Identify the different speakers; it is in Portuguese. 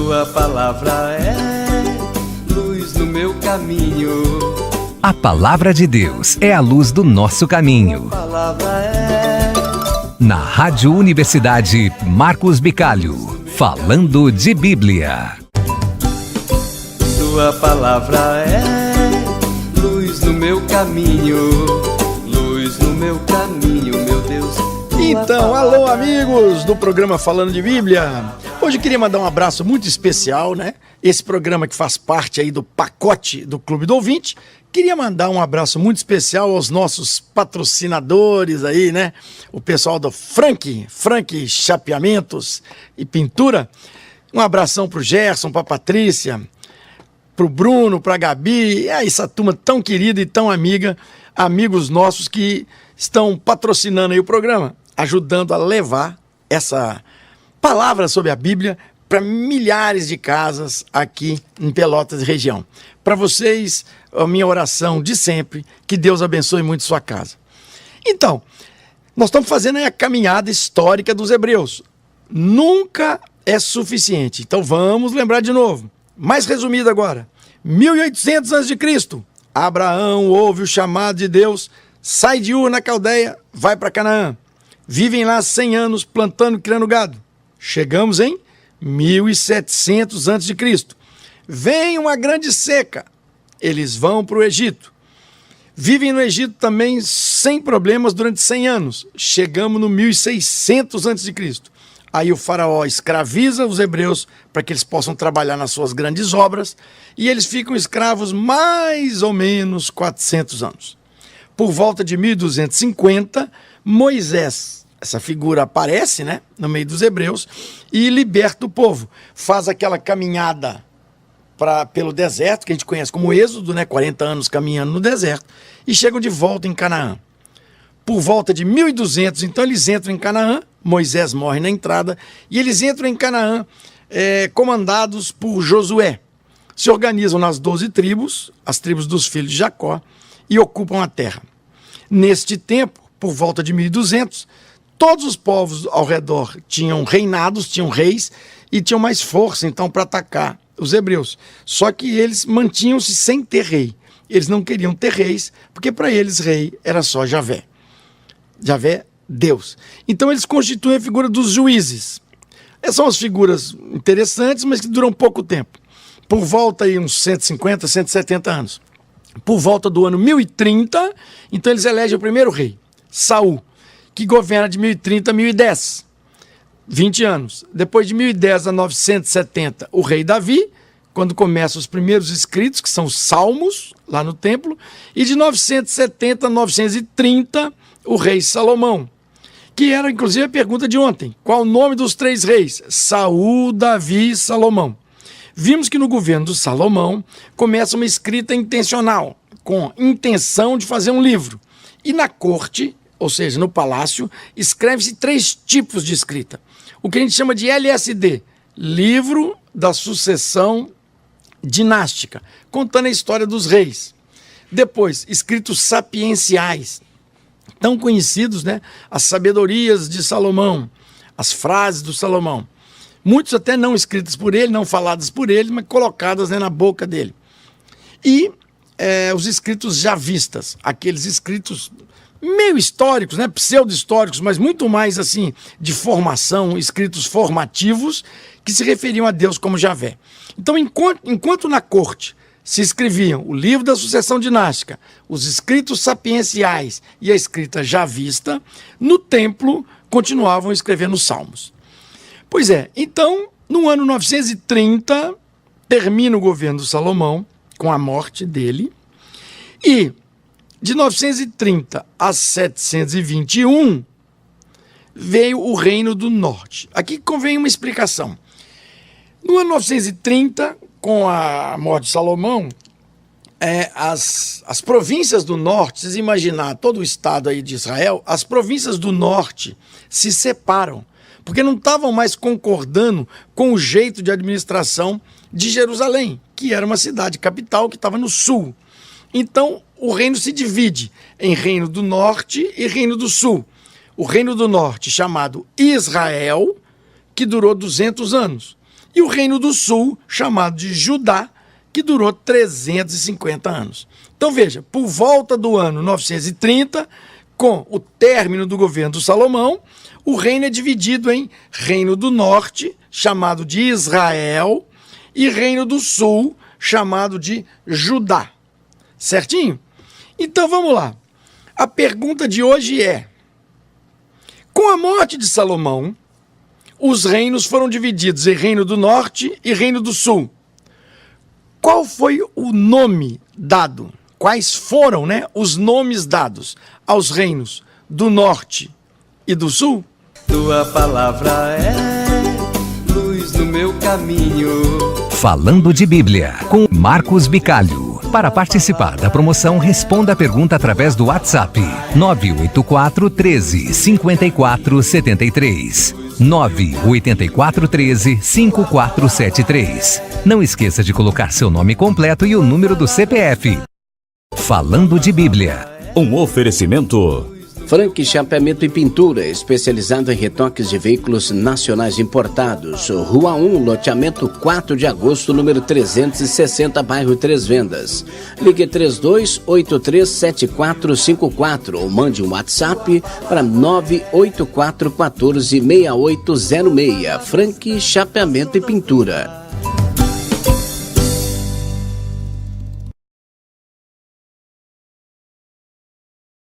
Speaker 1: Tua palavra é luz no meu caminho.
Speaker 2: A Palavra de Deus é a luz do nosso caminho.
Speaker 1: Tua palavra é...
Speaker 2: Na Rádio Universidade Marcos Bicalho, falando de Bíblia.
Speaker 1: Tua palavra é luz no meu caminho. Luz no meu caminho, meu Deus.
Speaker 3: Então, alô amigos do programa Falando de Bíblia. Hoje eu queria mandar um abraço muito especial, né? Esse programa que faz parte aí do pacote do Clube do Ouvinte. Queria mandar um abraço muito especial aos nossos patrocinadores aí, né? O pessoal do Frank Chapeamentos e Pintura. Um abração pro Gerson, pra Patrícia, pro Bruno, pra Gabi, essa turma tão querida e tão amiga, amigos nossos que estão patrocinando aí o programa, ajudando a levar essa palavra sobre a Bíblia para milhares de casas aqui em Pelotas e região. Para vocês, a minha oração de sempre, que Deus abençoe muito sua casa. Então, nós estamos fazendo aí a caminhada histórica dos hebreus. Nunca é suficiente. Então vamos lembrar de novo. Mais resumido agora. 1800 a.C., Abraão ouve o chamado de Deus, sai de Ur na Caldeia, vai para Canaã. Vivem lá 100 anos plantando e criando gado. Chegamos em 1700 a.C. Vem uma grande seca. Eles vão para o Egito. Vivem no Egito também sem problemas durante 100 anos. Chegamos no 1600 a.C. Aí o faraó escraviza os hebreus para que eles possam trabalhar nas suas grandes obras e eles ficam escravos mais ou menos 400 anos. Por volta de 1250, Moisés, essa figura aparece, né, no meio dos hebreus e liberta o povo. Faz aquela caminhada pelo deserto, que a gente conhece como Êxodo, né, 40 anos caminhando no deserto, e chegam de volta em Canaã. Por volta de 1200, então eles entram em Canaã, Moisés morre na entrada, e eles entram em Canaã comandados por Josué. Se organizam nas 12 tribos, as tribos dos filhos de Jacó, e ocupam a terra. Neste tempo, por volta de 1200, todos os povos ao redor tinham reinados, tinham reis, e tinham mais força, então, para atacar os hebreus. Só que eles mantinham-se sem ter rei. Eles não queriam ter reis, porque para eles rei era só Javé. Javé, Deus. Então eles constituem a figura dos juízes. Essas são as figuras interessantes, mas que duram pouco tempo. Por volta aí uns 150, 170 anos. Por volta do ano 1030, então eles elegem o primeiro rei, Saul, que governa de 1030 a 1010. 20 anos. Depois de 1010 a 970, o rei Davi, quando começam os primeiros escritos, que são os Salmos, lá no templo, e de 970 a 930, o rei Salomão, que era inclusive a pergunta de ontem. Qual o nome dos 3 reis? Saul, Davi e Salomão. Vimos que no governo do Salomão começa uma escrita intencional, com intenção de fazer um livro. E na corte, ou seja, no palácio, escreve-se 3 tipos de escrita. O que a gente chama de LSD, Livro da Sucessão Dinástica, contando a história dos reis. Depois, escritos sapienciais, tão conhecidos, né? As sabedorias de Salomão, as frases do Salomão. Muitos até não escritas por ele, não faladas por ele, mas colocadas, né, na boca dele. E os escritos javistas, aqueles escritos meio históricos, né, pseudo-históricos, mas muito mais assim de formação, escritos formativos que se referiam a Deus como Javé. Então, enquanto na corte se escreviam o livro da sucessão dinástica, os escritos sapienciais e a escrita javista, no templo continuavam escrevendo os salmos. Pois é, então, no ano 930, termina o governo do Salomão, com a morte dele, e de 930 a 721, veio o Reino do Norte. Aqui convém uma explicação. No ano 930, com a morte de Salomão, as províncias do norte, vocês imaginar todo o estado aí de Israel, as províncias do norte se separam, porque não estavam mais concordando com o jeito de administração de Jerusalém, que era uma cidade capital que estava no sul. Então, o reino se divide em Reino do Norte e Reino do Sul. O Reino do Norte, chamado Israel, que durou 200 anos. e o Reino do Sul, chamado de Judá, que durou 350 anos. Então veja, por volta do ano 930, com o término do governo do Salomão, o reino é dividido em Reino do Norte, chamado de Israel, e Reino do Sul, chamado de Judá. Certinho? Então vamos lá. A pergunta de hoje é: com a morte de Salomão, os reinos foram divididos em Reino do Norte e Reino do Sul. Qual foi o nome dado? Quais foram, os nomes dados aos reinos do Norte e do Sul?
Speaker 1: Tua palavra é luz no meu caminho.
Speaker 2: Falando de Bíblia, com Marcos Bicalho. Para participar da promoção, responda a pergunta através do WhatsApp 984 13 54 73. 984 13 5473. Não esqueça de colocar seu nome completo e o número do CPF. Falando de Bíblia.
Speaker 4: Um oferecimento.
Speaker 5: Frank Chapeamento e Pintura, especializado em retoques de veículos nacionais importados. Rua 1, loteamento 4 de agosto, número 360, bairro Três Vendas. Ligue 32837454 ou mande um WhatsApp para 984146806. Frank Chapeamento e Pintura.